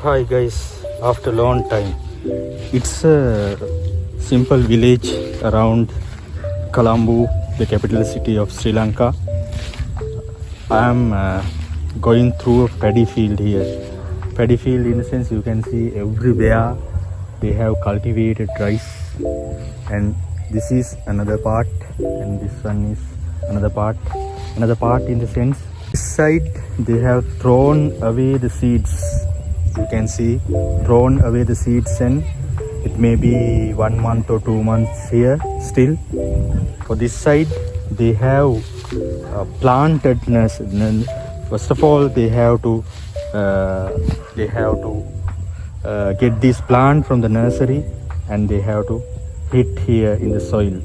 Hi guys, after long time. It's a simple village around Colombo, the capital city of Sri Lanka. I am going through a paddy field here. Paddy field in the sense you can see everywhere they have cultivated rice, and this is another part, and this one is another part in the sense this side they have thrown away the seeds. You can see thrown away the seeds, and it may be 1 month or 2 months here still. For this side they have planted nursery. First of all they have to get this plant from the nursery, and they have to hit here in the soil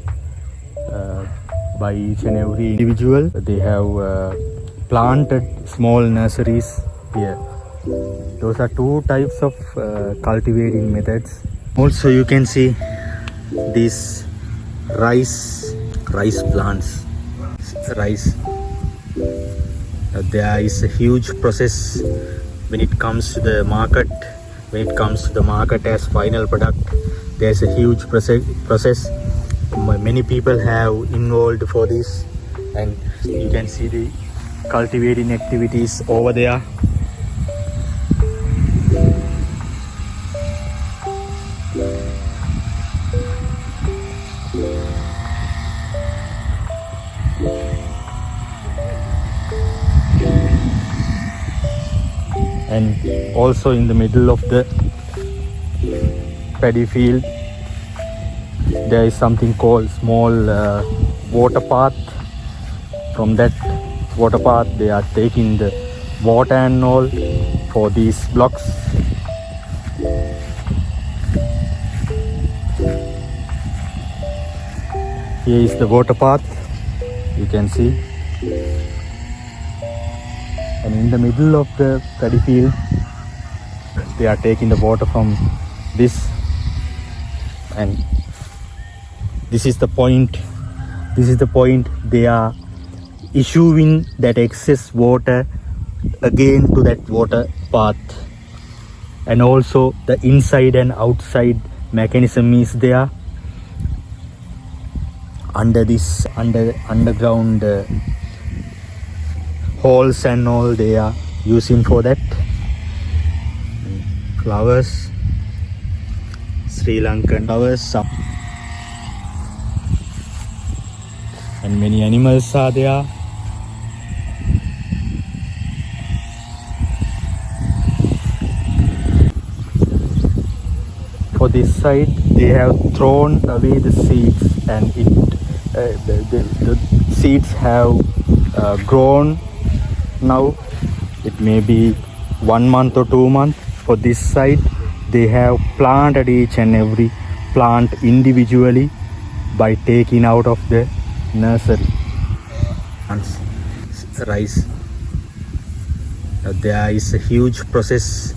by each and every individual. They have planted small nurseries here. Those are two types of cultivating methods. Also you can see these rice plants. Rice. There is a huge process when it comes to the market. When it comes to the market as final product, there's a huge process. Many people have involved for this, and you can see the cultivating activities over there. And also in the middle of the paddy field there is something called small water path. From that water path they are taking the water and all for these blocks. Here is the water path, you can see. And in the middle of the paddy field they are taking the water from this, and this is the point they are issuing that excess water again to that water path. And also the inside and outside mechanism is there under this underground holes and all they are using for that. Flowers, Sri Lankan flowers, and many animals are there. For this side they have thrown away the seeds, and the seeds have grown. Now it may be 1 month or 2 months. For this side they have planted each and every plant individually by taking out of the nursery. Rice. There is a huge process